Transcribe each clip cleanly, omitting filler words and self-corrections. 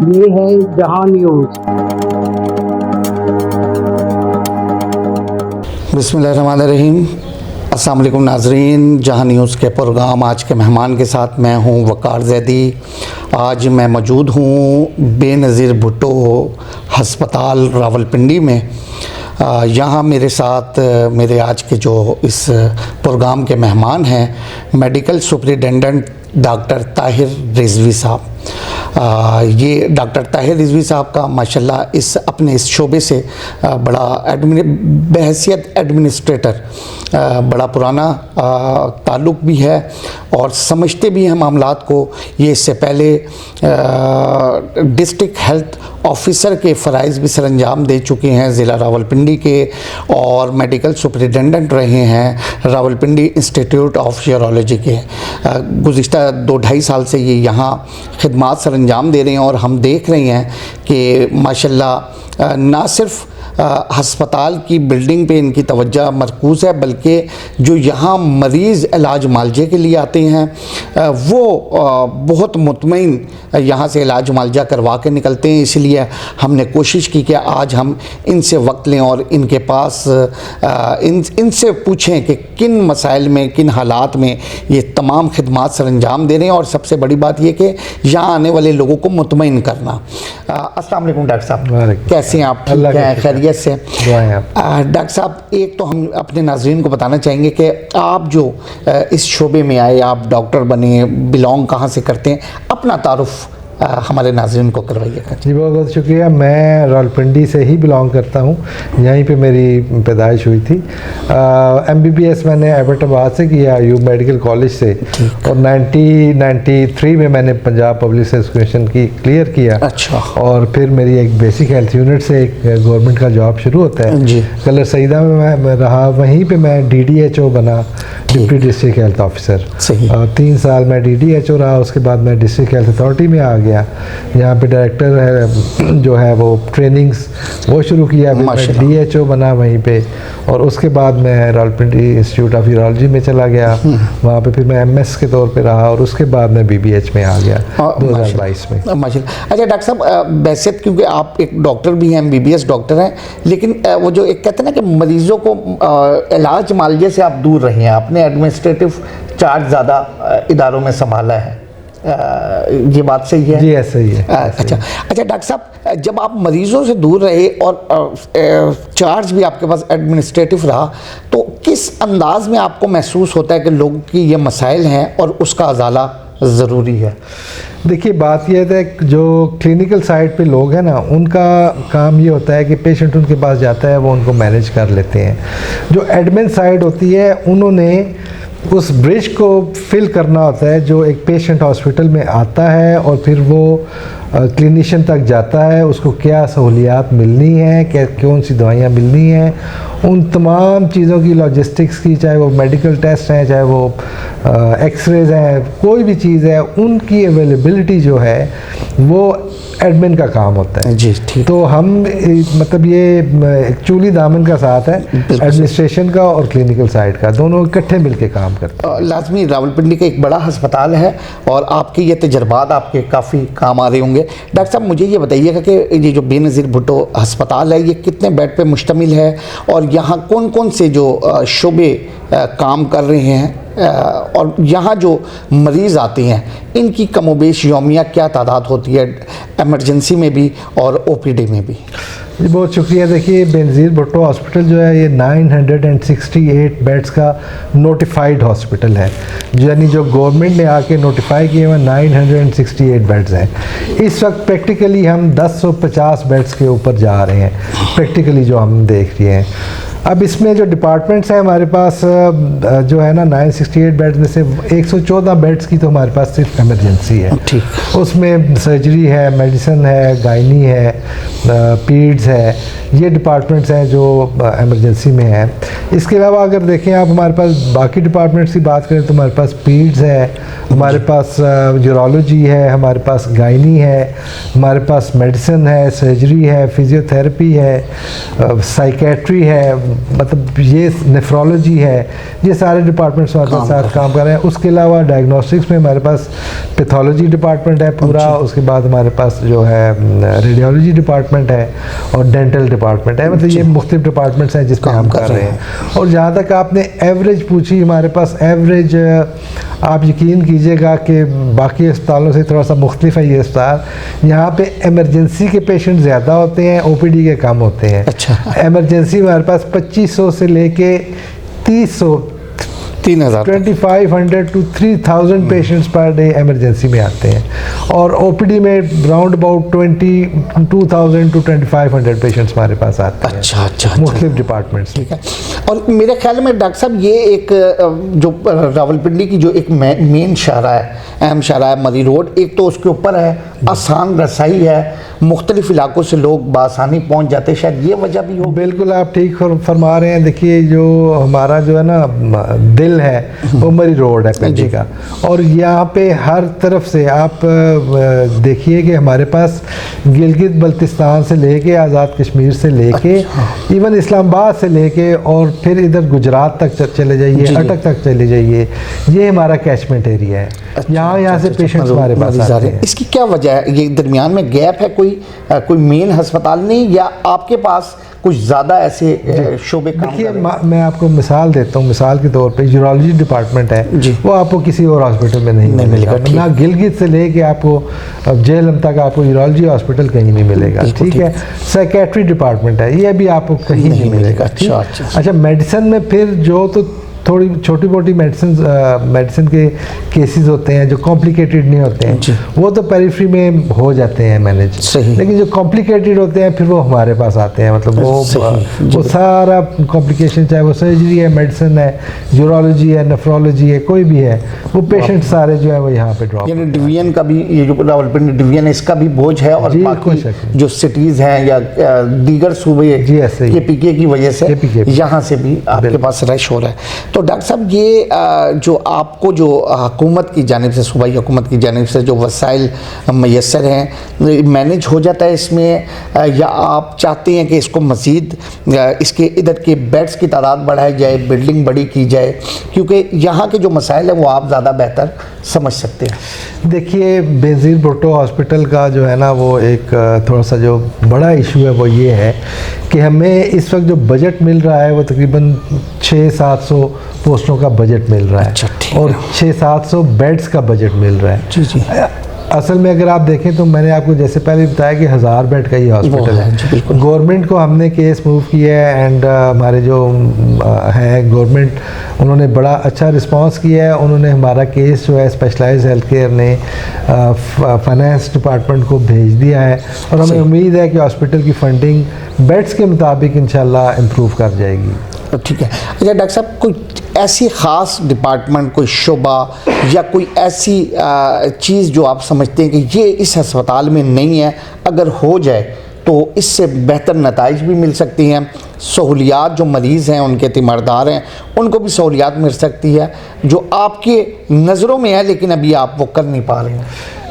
ये है जहां न्यूज़। बिस्मिल्लाहिर्रहमानिर्रहीम। अस्सलाम वालेकुम नाज़रीन, जहां न्यूज़ के प्रोग्राम आज के मेहमान के साथ मैं हूं वक़ार ज़ैदी। आज मैं मौजूद हूं बेनज़ीर भुट्टो हस्पताल रावलपिंडी में। यहाँ मेरे साथ मेरे आज के जो इस प्रोग्राम के मेहमान हैं medical superintendent doctor Tahir Rizvi साहब। ये डॉक्टर ताहिर रिजवी साहब का माशाल्लाह अपने इस शोबे से बड़ा बहैसियत एडमिनिस्ट्रेटर बड़ा पुराना ताल्लुक़ भी है और समझते भी हैं मामलात को। ये इससे पहले डिस्ट्रिक्ट हेल्थ ऑफिसर के फ़राइज़ भी सरअंजाम दे चुके हैं ज़िला रावलपिंडी के, और मेडिकल सुपरिटेंडेंट रहे हैं रावलपिंडी इंस्टीट्यूट ऑफ यूरोलॉजी के। गुज़िश्ता 2-2.5 साल से ये यहाँ खिदमात सरअंजाम दे रहे हैं और हम देख रहे हैं कि माशाल्लाह ना सिर्फ़ हस्पताल की बिल्डिंग पे इनकी तवज्जो मरकूज़ है, बल्कि जो यहाँ मरीज़ इलाज मालजे के लिए आते हैं वो बहुत मुतमईन यहाँ से इलाज मालजा करवा के निकलते हैं। इसलिए हमने कोशिश की कि आज हम इनसे वक्त लें और इनके पास इनसे पूछें कि किन मसाइल में, किन हालात में ये तमाम खिदमात सरअंजाम दे रहे हैं, और सबसे बड़ी बात ये कि यहाँ आने वाले लोगों को मुतमईन करना। अस्सलाम वालेकुम डॉक्टर साहब, कैसे हैं आप? ठीक हैं, खैरियत से? डॉक्टर साहब, एक तो हम अपने नाज़रीन को बताना चाहेंगे कि आप जो इस शोबे में आए, आप डॉक्टर बने, बिलोंग कहाँ से करते हैं, अपना तारुफ हमारे नाज़रीन को करवाइएगा। जी बहुत बहुत शुक्रिया। मैं रावलपिंडी से ही बिलोंग करता हूँ, यहीं पे मेरी पैदाइश हुई थी। MBBS मैंने एबटाबाद से किया, आयूब मेडिकल कॉलेज से, और 1993 में मैंने पंजाब पब्लिक एजुकेशन की क्लियर किया। अच्छा। और फिर मेरी एक बेसिक हेल्थ यूनिट से एक गवर्नमेंट का जॉब शुरू होता है जी। कलर सईदा में मैं रहा, वहीं पर मैं DDHO बना, डिप्टी डिस्ट्रिक्ट हेल्थ ऑफिसर। सही। 3 साल मैं DDHO रहा, उसके बाद मैं डिस्ट्रिक्ट हेल्थ अथॉरिटी में आ गया। यहाँ पे डायरेक्टर है जो है वो ट्रेनिंग्स वो शुरू किया, मैं DHO बना वहीं पे, और उसके बाद मैं रावलपिंडी इंस्टीट्यूट ऑफ यूरोलॉजी में चला गया। वहाँ पे फिर मैं MS के तौर पे रहा, और उसके बाद मैं BBH में आ गया 2022 में। माशाल्लाह। अच्छा डॉक्टर साहब, वैसे क्योंकि आप एक डॉक्टर भी हैं, MBBS डॉक्टर हैं, लेकिन वो जो एक कहते हैं ना कि मरीज़ों को इलाज मालजे से आप दूर रहे हैं, आपने एडमिनिस्ट्रेटिव चार्ज ज़्यादा इदारों में संभाला है, ये बात सही है? जी ऐसा ही है। अच्छा डॉक्टर साहब, जब आप मरीज़ों से दूर रहे और चार्ज भी आपके पास एडमिनिस्ट्रेटिव रहा, तो किस अंदाज में आपको महसूस होता है कि लोगों की ये मसाइल हैं और उसका अजाला ज़रूरी है? देखिए बात यह है कि जो क्लिनिकल साइड पे लोग हैं ना, उनका काम ये होता है कि पेशेंट उनके पास जाता है, वो उनको मैनेज कर लेते हैं। जो एडमिन साइड होती है, उन्होंने उस ब्रिज को फिल करना होता है। जो एक पेशेंट हॉस्पिटल में आता है और फिर वो क्लिनिशियन तक जाता है, उसको क्या सहूलियात मिलनी है, क्या कौन सी दवाइयाँ मिलनी हैं, उन तमाम चीज़ों की लॉजिस्टिक्स की, चाहे वो मेडिकल टेस्ट हैं, चाहे वो एक्सरेज हैं, कोई भी चीज़ है, उनकी अवेलेबिलिटी जो है वो एडमिन का काम होता है। जी ठीक। तो हम मतलब ये चूली दामन का साथ है, एडमिनिस्ट्रेशन का और क्लिनिकल साइड का, दोनों इकट्ठे मिलके काम करते हैं। लाजमी रावलपिंडी का एक बड़ा अस्पताल है और आपके ये तजर्बात आपके काफ़ी काम आ रहे होंगे। डॉक्टर साहब, मुझे ये बताइएगा कि ये जो बेनज़ीर भुट्टो अस्पताल है, ये कितने बेड पे मुश्तमिल है और यहाँ कौन कौन से जो शोबे काम कर रहे हैं, और यहाँ जो मरीज़ आते हैं इनकी कमोबेश यौमिया क्या तादाद होती है, एमरजेंसी में भी और OPD में भी? जी बहुत शुक्रिया। देखिए बेनज़ीर भुट्टो हॉस्पिटल जो है ये 968 बेड्स का नोटिफाइड हॉस्पिटल है, यानी जो गवर्नमेंट ने आके नोटिफाई किए हुए 968 बेड्स हैं। इस वक्त प्रैक्टिकली हम 1050 बेड्स के ऊपर जा रहे हैं, प्रैक्टिकली जो हम देख रहे हैं। अब इसमें जो डिपार्टमेंट्स हैं हमारे पास जो है ना, 968 बेड्स में से 114 बेड्स की तो हमारे पास सिर्फ इमरजेंसी है। ठीक। उसमें सर्जरी है, मेडिसिन है, गायनी है, पीड्स है, ये डिपार्टमेंट्स हैं जो इमरजेंसी में हैं। इसके अलावा अगर देखें आप, हमारे पास बाकी डिपार्टमेंट्स की बात करें तो हमारे पास पीड्स है, हमारे पास यूरोलॉजी है, हमारे पास गायनी है, हमारे पास मेडिसिन है, सर्जरी है, फिजियोथेरेपी है, साइकेट्री है, मतलब ये नेफ्रोलॉजी है, ये सारे डिपार्टमेंट्स हमारे साथ काम कर रहे हैं। उसके अलावा डायग्नोस्टिक्स में हमारे पास पैथोलॉजी डिपार्टमेंट है पूरा, उसके बाद हमारे पास जो है रेडियोलॉजी डिपार्टमेंट है और डेंटल डिपार्टमेंट है। मतलब ये मुख्तलिफ डिपार्टमेंट्स हैं जिस पर हम कर रहे हैं। और जहाँ तक आपने एवरेज पूछी, हमारे पास एवरेज आप यकीन कीजिएगा कि बाकी अस्पतालों से थोड़ा सा मुख्तलिफ है ये अस्पताल। यहाँ पे इमरजेंसी के पेशेंट ज़्यादा होते हैं, ओपीडी के कम होते हैं। अच्छा। इमरजेंसी हमारे पास 2500 से लेके 3000 2500 to 3000 patients per day emergency में आते हैं, और ओपीडी में राउंड अबाउट 22,000 to 2500 पेशेंट्स हमारे पास आते हैं। अच्छा। मुख्तलिफ डिपार्टमेंट्स। ठीक है। और मेरे ख्याल में डॉक्टर साहब ये एक जो रावलपिंडी की जो एक मेन शाहरा है, अहम शाहरा है मरी रोड, एक तो उसके ऊपर है, आसान रसाई है, मुख्तलिफ इलाकों से लोग बासानी पहुँच जाते हैं, शायद ये वजह भी हो। बिल्कुल आप ठीक फरमा रहे हैं। देखिए जो हमारा जो है ना दिल है वो मरी रोड है पिंडी का, और यहाँ पे हर तरफ से आप देखिए कि हमारे पास गिलगित बल्तिस्तान से लेके आज़ाद कश्मीर से लेके इवन इस्लामाबाद से लेके और फिर इधर गुजरात तक चले जाइए, अटक तक चले जाइए, ये हमारा कैचमेंट एरिया है। यहाँ से पेशेंट्स हमारे पास आते हैं। इसकी क्या वजह है? ये दरमियान में गैप है, कोई मेन अस्पताल नहीं, या आपके पास कुछ ज़्यादा ऐसे शोबे काम देखिए मैं आपको मिसाल देता हूँ। मिसाल के तौर पे यूरोलॉजी डिपार्टमेंट है, वो आपको किसी और हॉस्पिटल में नहीं मिलेगा। ना गिलगित से लेके आपको जेहलम तक आपको यूरोलॉजी हॉस्पिटल कहीं नहीं मिलेगा। ठीक है। साइकेट्री डिपार्टमेंट है, ये भी आपको कहीं नहीं मिलेगा। अच्छा, मेडिसिन में फिर जो तो थोड़ी छोटी मोटी मेडिसिन के केसेस होते हैं जो कॉम्प्लिकेटेड नहीं होते हैं, वो तो पेरिफेरी में हो जाते हैं मैनेज। लेकिन जो कॉम्प्लिकेटेड होते हैं फिर वो हमारे पास आते हैं। मतलब वो सारा कॉम्प्लिकेशन, चाहे वो सर्जरी है, मेडिसिन है, यूरोलॉजी है, नेफ्रोलॉजी है, कोई भी है, वो पेशेंट सारे जो है वो यहाँ पे ड्रॉप। यानी डिवीजन का भी, ये जो रावलपिंडी डिवीजन है, इसका भी बोझ है, और बाकी जो सिटीज़ हैं या दीगर सूबे KPK की वजह से यहाँ से भी आपके पास रश हो रहा है। तो डॉक्टर साहब ये जो आपको जो हुकूमत की जानिब से, सूबाई हुकूमत की जानिब से जो वसाइल मैसर हैं, मैनेज हो जाता है इसमें, या आप चाहते हैं कि इसको मज़ीद इसके इधर के बेड्स की तादाद बढ़ाई जाए, बिल्डिंग बड़ी की जाए, क्योंकि यहाँ के जो मसाइल हैं वो आप ज़्यादा बेहतर समझ सकते हैं। देखिए बेनज़ीर भुट्टो हॉस्पिटल का जो है ना वो एक थोड़ा सा जो बड़ा इशू है वो ये है कि हमें इस वक्त जो बजट मिल रहा है वो तकरीबन 600-700 पोस्टों का बजट मिल रहा है। अच्छा, और 600-700 बेड्स का बजट मिल रहा है। जी। असल में अगर आप देखें तो मैंने आपको जैसे पहले बताया कि 1000 बेड का ये हॉस्पिटल है। गवर्नमेंट को हमने केस मूव किया है, एंड हमारे जो है गवर्नमेंट, उन्होंने बड़ा अच्छा रिस्पांस किया है। उन्होंने हमारा केस जो है स्पेशलाइज्ड हेल्थ केयर ने फाइनेंस डिपार्टमेंट को भेज दिया है, और हमें उम्मीद है कि हॉस्पिटल की फंडिंग बेड्स के मुताबिक इंशाल्लाह इम्प्रूव कर जाएगी। ठीक है। अच्छा डॉक्टर साहब, कोई ऐसी ख़ास डिपार्टमेंट, कोई शोबा या कोई ऐसी चीज़ जो आप समझते हैं कि ये इस अस्पताल में नहीं है, अगर हो जाए तो इससे बेहतर नताइज भी मिल सकती हैं, सहूलियात जो मरीज़ हैं उनके तीमारदार हैं उनको भी सहूलियात मिल सकती है, जो आपके नज़रों में है लेकिन अभी आप वो कर नहीं पा रहे हैं?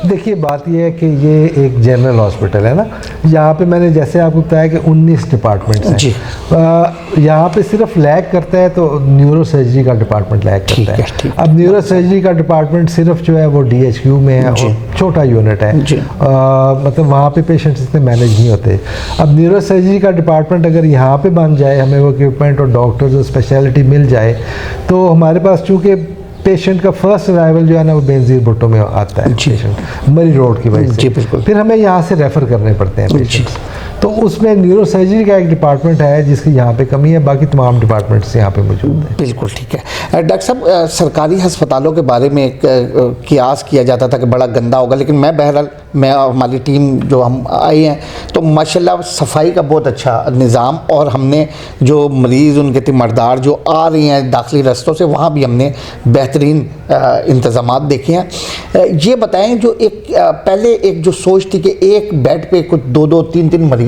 देखिए बात यह है कि ये एक जनरल हॉस्पिटल है ना, यहाँ पे मैंने जैसे आपको बताया कि 19 डिपार्टमेंट्स हैं। यहाँ पे सिर्फ लैग करता है तो न्यूरो सर्जरी का डिपार्टमेंट लैग करता है। अब न्यूरो सर्जरी का डिपार्टमेंट सिर्फ जो है वो DHQ में है, और छोटा यूनिट है, मतलब वहाँ पे पेशेंट्स इतने मैनेज नहीं होते। अब न्यूरो सर्जरी का डिपार्टमेंट अगर यहाँ पे बन जाए, हमें वो इक्विपमेंट और डॉक्टर्स और स्पेशलिटी मिल जाए, तो हमारे पास चूँकि पेशेंट का फर्स्ट अराइवल जो है ना वो बेनज़ीर भुट्टो में आता है, पेशेंट मरी रोड की वजह से, फिर हमें यहाँ से रेफ़र करने पड़ते हैं पेशेंट्स। तो उसमें न्यूरो सर्जरी का एक डिपार्टमेंट है जिसकी यहाँ पे कमी है, बाकी तमाम डिपार्टमेंट्स यहाँ पे मौजूद हैं। बिल्कुल ठीक है। डॉक्टर साहब, सरकारी अस्पतालों के बारे में एक कियास किया जाता था कि बड़ा गंदा होगा, लेकिन मैं हमारी टीम जो हम आए हैं तो माशाल्लाह सफाई का बहुत अच्छा निज़ाम, और हमने जो मरीज़ उनके तीमारदार जो आ रही हैं दाखिली रस्तों से, वहाँ भी हमने बेहतरीन इंतज़ामात देखे हैं। ये बताएं, जो एक पहले एक जो सोच थी कि एक बेड पे कुछ 2-2, 3-3 मरीज़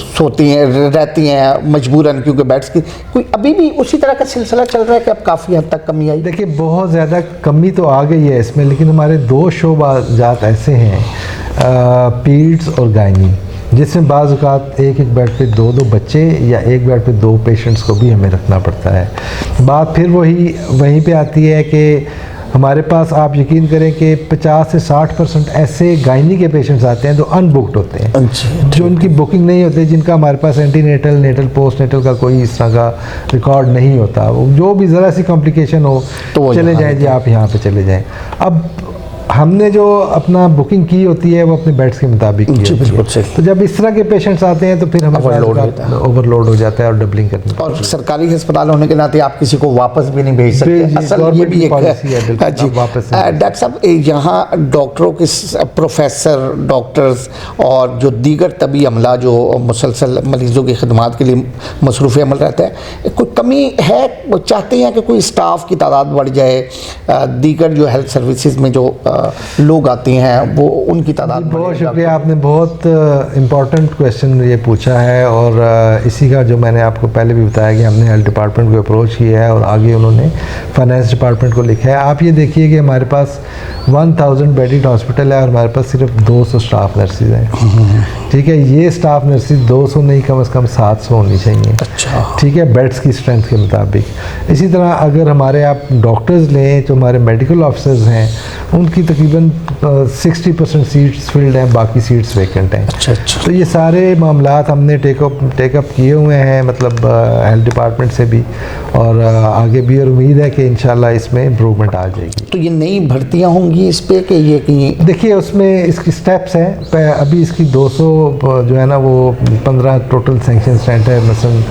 सोती हैं, रहती हैं मजबूरन क्योंकि बेड्स की, कोई अभी भी उसी तरह का सिलसिला चल रहा है कि अब काफ़ी हद तक कमी आई? देखिए बहुत ज़्यादा कमी तो आ गई है इसमें, लेकिन हमारे 2 शोबाजात ऐसे हैं, पीड्स और गायनी, जिसमें बाज़ औक़ात एक एक बेड पे 2-2 बच्चे या एक बेड पे 2 पेशेंट्स को भी हमें रखना पड़ता है। बात फिर वहीं पे आती है कि हमारे पास आप यकीन करें कि 50 से 60% ऐसे गायनी के पेशेंट्स आते हैं जो अनबुक्ड होते हैं, जो उनकी बुकिंग नहीं होती, जिनका हमारे पास एंटीनेटल, नेटल, पोस्ट नेटल का कोई इस तरह का रिकॉर्ड नहीं होता। जो भी ज़रा सी कॉम्प्लिकेशन हो तो चले जाएँ जी, आप यहाँ पे चले जाएँ। अब हमने जो अपना बुकिंग की होती है वो अपने बेड्स के मुताबिक की होती है। तो जब इस तरह के पेशेंट्स आते हैं तो फिर हमें ओवरलोड हो जाता है और डबलिंग करनी पड़ती है। और सरकारी अस्पताल होने के नाते आप किसी को वापस भी नहीं भेज सकते, असल ये भी एक है जी। डॉक्टर साहब, यहाँ डॉक्टरों के प्रोफेसर, डॉक्टर्स और जो दीगर तबी अमला जो मुसलसल मरीज़ों की खदमात के लिए मसरूफ़ अमल रहता है, कोई कमी है? चाहते हैं कि कोई स्टाफ की तादाद बढ़ जाए, दीगर जो हेल्थ सर्विसेज में जो लोग आती हैं वो उनकी तादाद? बहुत शुक्रिया, आपने बहुत इम्पॉर्टेंट क्वेश्चन ये पूछा है। और इसी का जो मैंने आपको पहले भी बताया कि हमने हेल्थ डिपार्टमेंट को अप्रोच किया है और आगे उन्होंने फाइनेंस डिपार्टमेंट को लिखा है। आप ये देखिए कि हमारे पास 1000 बेडेड हॉस्पिटल है और हमारे पास सिर्फ 200 स्टाफ नर्सिस हैं। ठीक है, ये स्टाफ नर्सिस 200 नहीं, कम से कम 700 होनी चाहिए। अच्छा, ठीक है, बेड्स की स्ट्रेंथ के मुताबिक। इसी तरह अगर हमारे आप डॉक्टर्स लें तो हमारे मेडिकल ऑफिसर्स हैं, उनकी तकरीबन 60% सीट्स फिल्ड हैं, बाकी सीट्स वैकेंट हैं। अच्छा। तो ये सारे मामलात हमने टेकअप किए हुए हैं, मतलब हेल्थ डिपार्टमेंट से भी और आगे भी, और उम्मीद है कि इंशाल्लाह इसमें इम्प्रूवमेंट आ जाएगी। तो ये नई भर्तियां होंगी इस पे कि ये कहीं? देखिए, उसमें इसकी स्टेप्स हैं। अभी इसकी 200 जो है ना वो 15 टोटल सेंक्शन स्टैंड है मसलन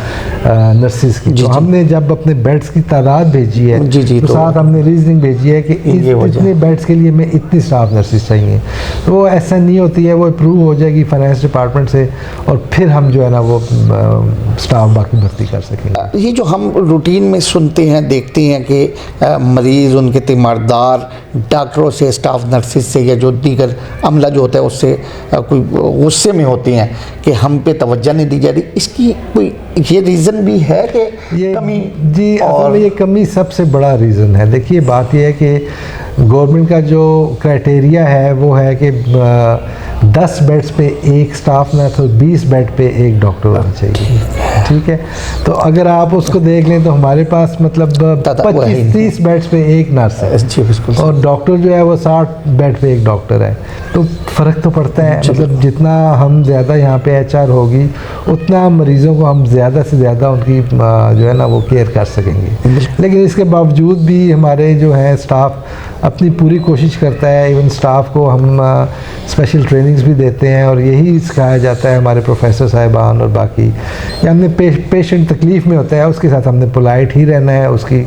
नर्सिस की। तो हमने जब अपने बेड्स की तादाद भेजी है तो साथ हमने रीजनिंग भेजी है कि इतने बेड्स के लिए में इतनी स्टाफ नर्सिस चाहिए। तो वो ऐसा नहीं होती है, वो अप्रूव हो जाएगी फाइनेंस डिपार्टमेंट से और फिर हम जो है ना वो स्टाफ बाकी भर्ती कर सकेंगे। ये जो हम रूटीन में सुनते हैं, देखते हैं कि मरीज़, उनके तीमारदार डॉक्टरों से, स्टाफ नर्सिस से या जो दीगर अमला जो होता है उससे कोई गुस्से में होती हैं कि हम पे तवज्जो नहीं दी जा रही। इसकी कोई ये रीज़न भी है कि ये कमी? जी, और ये कमी सबसे बड़ा रीज़न है। देखिए, बात यह है कि गवर्नमेंट का जो क्राइटेरिया है वो है कि 10 बेड्स पे एक स्टाफ नर्स और 20 बेड पे एक डॉक्टर होना चाहिए। ठीक है, तो अगर आप उसको देख लें तो हमारे पास मतलब 25-30 बेड्स पे एक नर्स है और डॉक्टर जो है वो 60 बेड पे एक डॉक्टर है। तो फ़र्क तो पड़ता है, मतलब जितना हम ज़्यादा यहाँ पे HR होगी उतना मरीज़ों को हम ज़्यादा से ज़्यादा उनकी जो है ना वो केयर कर सकेंगे। लेकिन इसके बावजूद भी हमारे जो है स्टाफ अपनी पूरी कोशिश करता है। इवन स्टाफ को हम स्पेशल ट्रेनिंग्स भी देते हैं और यही सिखाया जाता है हमारे प्रोफेसर साहिबान और बाकी, या हमने पेशेंट तकलीफ़ में होता है उसके साथ हमने पोलाइट ही रहना है, उसकी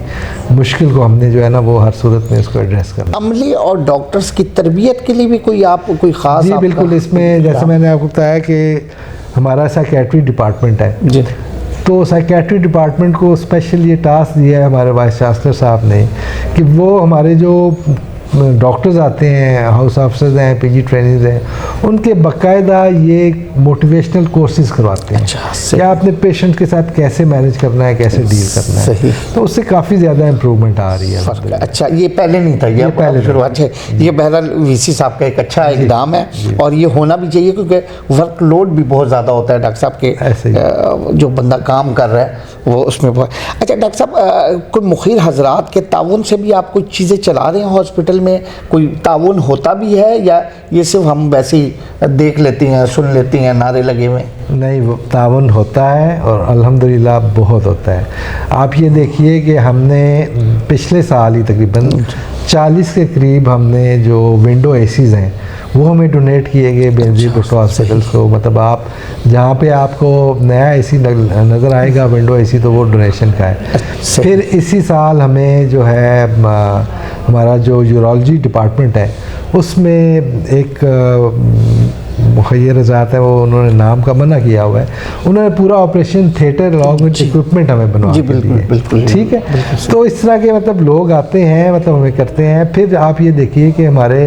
मुश्किल को हमने जो है ना वो हर सूरत में उसको एड्रेस करना। अमले और डॉक्टर्स की तरबियत के लिए भी कोई ख़ास? जी बिल्कुल, इसमें जैसे मैंने आपको बताया कि हमारा साइकेट्री डिपार्टमेंट है जी, तो साइकेट्री डिपार्टमेंट को स्पेशल ये टास्क दिया है हमारे वाइस चांसलर साहब ने कि वो हमारे जो डॉक्टर्स आते हैं, हाउस ऑफिसर्स हैं, PG ट्रेनिंग्स हैं, उनके बाकायदा ये मोटिवेशनल कोर्सेज करवाते हैं। अच्छा, या अपने पेशेंट के साथ कैसे मैनेज करना है, कैसे डील करना है। सही। तो उससे काफ़ी ज़्यादा इम्प्रूवमेंट आ रही है। अच्छा, ये पहले नहीं था, ये पहले शुरुआत है। ये बहरहाल VC साहब का एक अच्छा इक़दाम है और ये होना भी चाहिए क्योंकि वर्कलोड भी बहुत ज़्यादा होता है डॉक्टर साहब के, जो बंदा काम कर रहा है वो उसमें। अच्छा डॉक्टर साहब, कोई मुखिर हजरात के ताउन से भी आप कोई चीज़ें चला रहे हैं हॉस्पिटल में? कोई ताउन होता भी है या ये सिर्फ हम वैसे ही देख लेती हैं, सुन लेती हैं, नारे लगे हुए? नहीं, वो ताउन होता है और अल्हम्दुलिल्लाह बहुत होता है। आप ये देखिए कि हमने पिछले साल ही तकरीबन 40 के करीब हमने जो विंडो ACs हैं वो हमें डोनेट किए गए बेनज़ीर भुट्टो हॉस्पिटल्स को। मतलब आप जहाँ पे आपको नया AC नज़र आएगा विंडो AC तो वो डोनेशन का है। फिर इसी साल हमें जो है हमारा जो यूरोलॉजी डिपार्टमेंट है उसमें एक मुखैर रज़ात है, वो उन्होंने नाम का मना किया हुआ है, उन्होंने पूरा operation theatre along with equipment हमें बनवा के दिए। ठीक है, तो इस तरह के मतलब लोग आते हैं, मतलब हमें करते हैं। फिर आप ये देखिए कि हमारे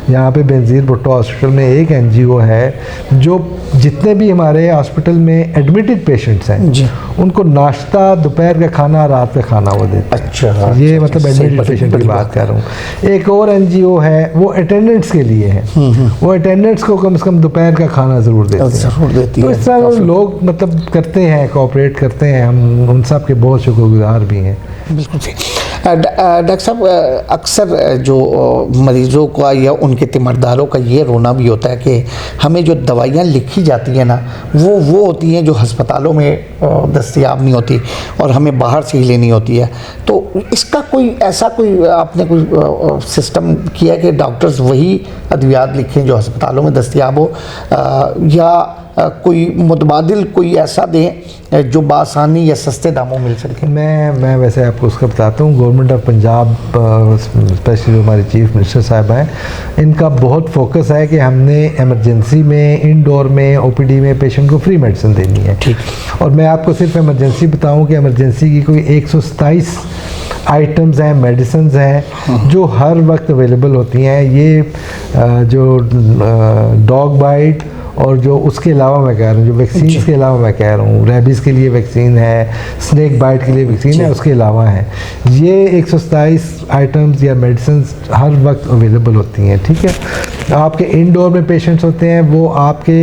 यहाँ पे बेनज़ीर भुट्टो हॉस्पिटल में एक NGO है जो जितने भी हमारे हॉस्पिटल में एडमिटेड पेशेंट्स हैं उनको नाश्ता, दोपहर का खाना, रात का खाना वो देते हैं। अच्छा, ये मतलब एडमिटेड पेशेंट की बात कर रहा हूँ। एक और NGO है वो अटेंडेंट्स के लिए है, वो अटेंडेंट्स को कम से कम दोपहर का खाना ज़रूर देते हैं। ज़रूर देती तो है। इस तरह लोग मतलब करते हैं, कोऑपरेट करते हैं, हम उन सब के बहुत शुक्रगुजार भी हैं। बिल्कुल ठीक। डॉक्टर साहब, अक्सर जो मरीज़ों का या उनके तीमारदारों का ये रोना भी होता है कि हमें जो दवाइयाँ लिखी जाती हैं ना, वो होती हैं जो अस्पतालों में दस्तयाब नहीं होती और हमें बाहर से ही लेनी होती है। तो इसका कोई ऐसा कोई आपने कोई सिस्टम किया कि डॉक्टर्स वही अद्वियात लिखें जो अस्पतालों में दस्तयाब हो, या कोई मुतबादिल कोई ऐसा दें जो बासानी या सस्ते दामों मिल सके? मैं वैसे आपको उसका बताता हूँ। गवर्नमेंट ऑफ पंजाब, स्पेशली हमारे चीफ मिनिस्टर साहब हैं, इनका बहुत फोकस है कि हमने इमरजेंसी में, इंडोर में, ओपीडी में पेशेंट को फ्री मेडिसिन देनी है। ठीक। और मैं आपको सिर्फ इमरजेंसी बताऊँ कि इमरजेंसी की कोई 127 आइटम्स हैं, मेडिसिन हैं जो हर वक्त अवेलेबल होती हैं। ये जो डॉग बाइट और जो उसके अलावा मैं कह रहा हूँ, जो वैक्सीन के अलावा मैं कह रहा हूँ, रेबीज़ के लिए वैक्सीन है, स्नेक बाइट के लिए वैक्सीन है, उसके अलावा है ये 127 आइटम्स या मेडिसिन हर वक्त अवेलेबल होती हैं। ठीक है, आपके इंडोर में पेशेंट्स होते हैं, वो आपके,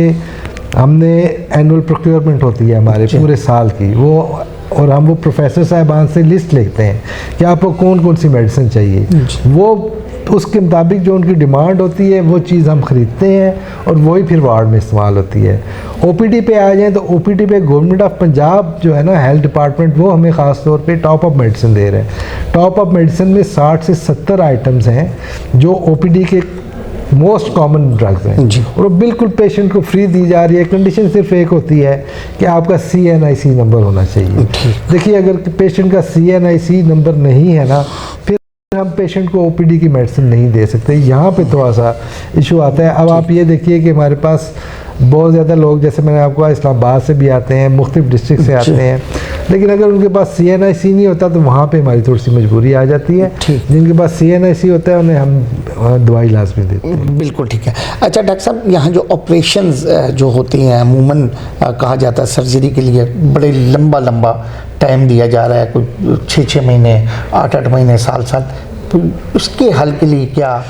हमने एनुअल प्रोक्योरमेंट होती है हमारे पूरे साल की, वो, और हम वो प्रोफेसर साहबान से लिस्ट लिखते हैं कि आपको कौन कौन सी मेडिसिन चाहिए। वो उसके मुताबिक जो उनकी डिमांड होती है वो चीज़ हम ख़रीदते हैं और वही फिर वार्ड में इस्तेमाल होती है। ओपीडी पे आ जाएँ तो ओपीडी पे गवर्नमेंट ऑफ पंजाब जो है ना, हेल्थ डिपार्टमेंट, वो हमें ख़ास तौर पे टॉप अप मेडिसिन दे रहे हैं। टॉप अप मेडिसिन में 60 से 70 आइटम्स हैं जो ओपीडी के मोस्ट कॉमन ड्रग्स हैं और वो बिल्कुल पेशेंट को फ्री दी जा रही है। कंडीशन सिर्फ एक होती है कि आपका CNIC नंबर होना चाहिए। देखिए, अगर पेशेंट का CNIC नंबर नहीं है ना, फिर हम पेशेंट को ओपीडी की मेडिसिन नहीं दे सकते। यहाँ पे थोड़ा सा इशू आता है। अब आप ये देखिए कि हमारे पास बहुत ज़्यादा लोग, जैसे मैंने आपको इस्लामाबाद से भी आते हैं, मुख्तलिफ डिस्ट्रिक्ट से आते हैं, लेकिन अगर उनके पास CNIC नहीं होता तो वहाँ पे हमारी थोड़ी सी मजबूरी आ जाती है। जिनके पास CNIC होता है उन्हें हम दवाई लाजमी देते हैं। बिल्कुल ठीक है। अच्छा डॉक्टर साहब, यहाँ जो ऑपरेशंस जो होती हैं अमूमन कहा जाता है सर्जरी के लिए बड़े लंबा टाइम दिया जा रहा है, कोई 6 महीने, 8 महीने, साल, तो उसके हल के लिए क्या?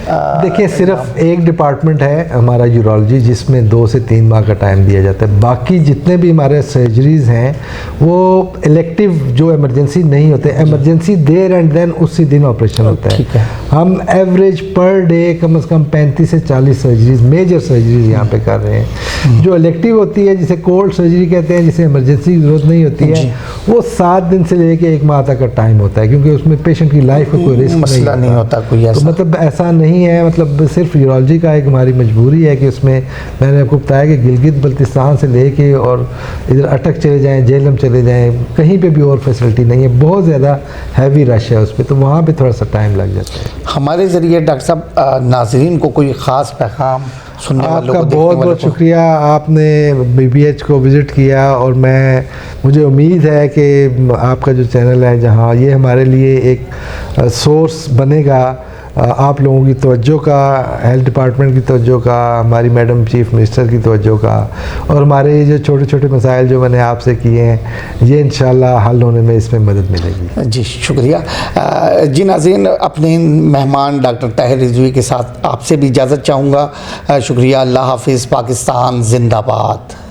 देखिए, सिर्फ एक डिपार्टमेंट है हमारा यूरोलॉजी जिसमें 2 से 3 माह का टाइम दिया जाता है। बाकी जितने भी हमारे सर्जरीज़ हैं वो इलेक्टिव, जो इमरजेंसी नहीं होते, इमरजेंसी देयर एंड देन उसी दिन ऑपरेशन होता है। हम एवरेज पर डे कम से कम 35 से 40 सर्जरीज, मेजर सर्जरीज यहाँ पे कर रहे हैं। जो इलेक्टिव होती है, जिसे कोल्ड सर्जरी कहते हैं, जिसे इमरजेंसी की ज़रूरत नहीं होती है, वो 7 दिन से लेके 1 माह तक का टाइम होता है, क्योंकि उसमें पेशेंट की लाइफ का कोई रिस्क नहीं होता कोई ऐसा। तो मतलब ऐसा नहीं है, मतलब सिर्फ यूरोलॉजी का एक हमारी मजबूरी है कि उसमें मैंने आपको बताया कि गिलगित बल्तिस्तान से लेके और इधर अटक चले जाएं, जेलम चले जाएं, कहीं पे भी और फैसिलिटी नहीं है। बहुत ज़्यादा हैवी रश है उस पर, तो वहाँ पे थोड़ा सा टाइम लग जाता है। हमारे ज़रिए डॉक्टर साहब नाज़रीन को कोई ख़ास पैगाम सुनने वालों को? आपका बहुत बहुत शुक्रिया, आपने BBH को विज़िट किया और मुझे उम्मीद है कि आपका जो चैनल है, जहाँ ये हमारे लिए एक सोर्स बनेगा आप लोगों की तवज्जो का, हेल्थ डिपार्टमेंट की तवज्जो का, हमारी मैडम चीफ मिनिस्टर की तवज्जो का, और हमारे ये जो छोटे छोटे मसाइल जो मैंने आपसे किए हैं, ये इंशाल्लाह हल होने में इसमें मदद मिलेगी। जी शुक्रिया। जी नाज़रीन, अपने मेहमान डॉक्टर ताहिर रिजवी के साथ आपसे भी इजाज़त चाहूँगा। शुक्रिया। अल्लाह हाफिज़। पाकिस्तान जिंदाबाद।